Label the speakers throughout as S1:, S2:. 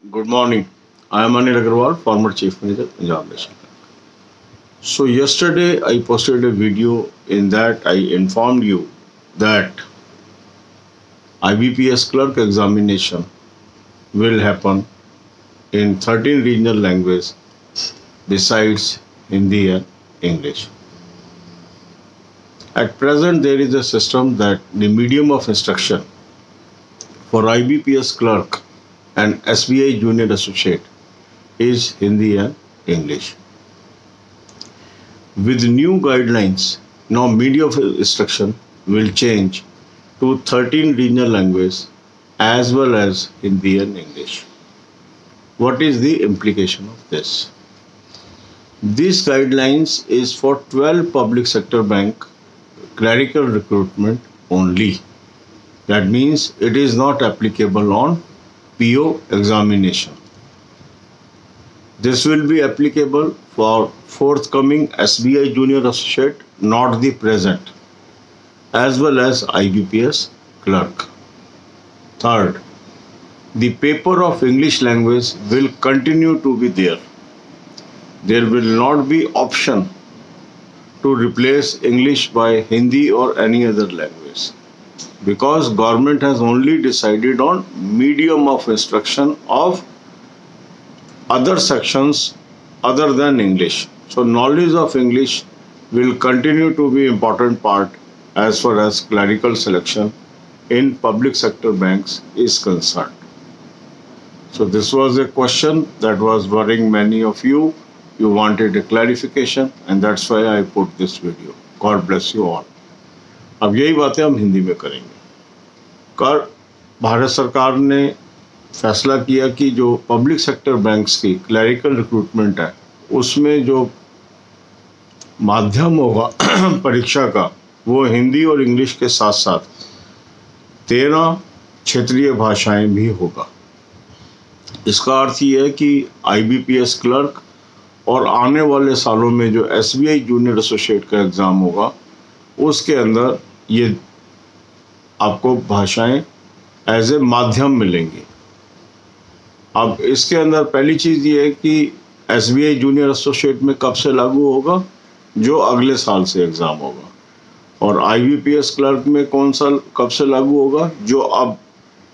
S1: Good morning. I am Anil Agarwal, former Chief Manager, Punjab National Bank. So yesterday I posted a video in that I informed you that IBPS clerk examination will happen in 13 regional languages besides Hindi and English. At present, there is a system that the medium of instruction for IBPS clerk and SBI junior associate is Hindi and English. With new guidelines, now medium of instruction will change to 13 regional languages as well as Hindi and English. What is the implication of this? These guidelines is for 12 public sector bank clerical recruitment only. That means it is not applicable on PO examination. This will be applicable for forthcoming SBI junior associate, not the present, as well as IBPS clerk. Third, the paper of English language will continue to be there. There will not be option to replace English by Hindi or any other language, because government has only decided on medium of instruction of other sections other than English. So knowledge of English will continue to be important part as far as clerical selection in public sector banks is concerned. So this was a question that was worrying many of you. You wanted a clarification and that's why I put this video. God bless you all. अब यही बातें हम हिंदी में करेंगे। भारत सरकार ने फैसला किया कि जो पब्लिक सेक्टर बैंक्स की क्लरिकल रिक्रूटमेंट है उसमें जो माध्यम होगा परीक्षा का वो हिंदी और इंग्लिश के साथ साथ 13 क्षेत्रीय भाषाएं भी होगा। इसका अर्थ ये है कि IBPS क्लर्क और आने वाले सालों में जो SBI जूनियर एसोसिएट का एग्ज़ाम होगा उसके अंदर ये आपको भाषाएं एज ए माध्यम मिलेंगी। अब इसके अंदर पहली चीज़ ये है कि SBI जूनियर एसोसिएट में कब से लागू होगा, जो अगले साल से एग्ज़ाम होगा, और IBPS क्लर्क में कौन सा कब से लागू होगा, जो अब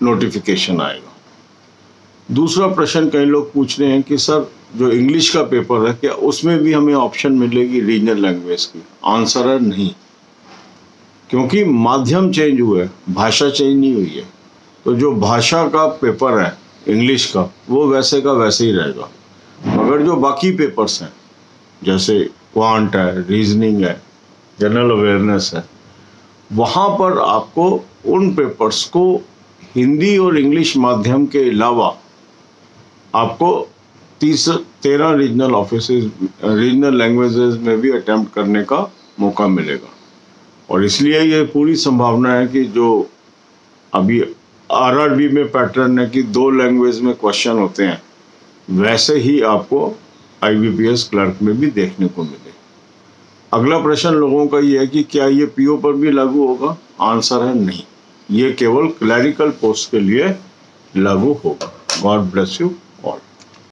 S1: नोटिफिकेशन आएगा। दूसरा प्रश्न कई लोग पूछ रहे हैं कि सर जो इंग्लिश का पेपर है क्या उसमें भी हमें ऑप्शन मिलेगी रीजनल लैंग्वेज की? आंसर है नहीं, क्योंकि माध्यम चेंज हुआ है, भाषा चेंज नहीं हुई है। तो जो भाषा का पेपर है इंग्लिश का वो वैसे का वैसे ही रहेगा, मगर जो बाकी पेपर्स हैं जैसे क्वांट है, रीजनिंग है, जनरल अवेयरनेस है, वहाँ पर आपको उन पेपर्स को हिंदी और इंग्लिश माध्यम के अलावा आपको 13 रीजनल रीजनल लैंग्वेजेस में भी अटेम्प्ट करने का मौका मिलेगा। और इसलिए ये पूरी संभावना है कि जो अभी RRB में पैटर्न है कि 2 लैंग्वेज में क्वेश्चन होते हैं, वैसे ही आपको IBPS क्लर्क में भी देखने को मिले। अगला प्रश्न लोगों का ये है कि क्या ये PO पर भी लागू होगा? आंसर है नहीं, ये केवल क्लरिकल पोस्ट के लिए लागू होगा। God bless you.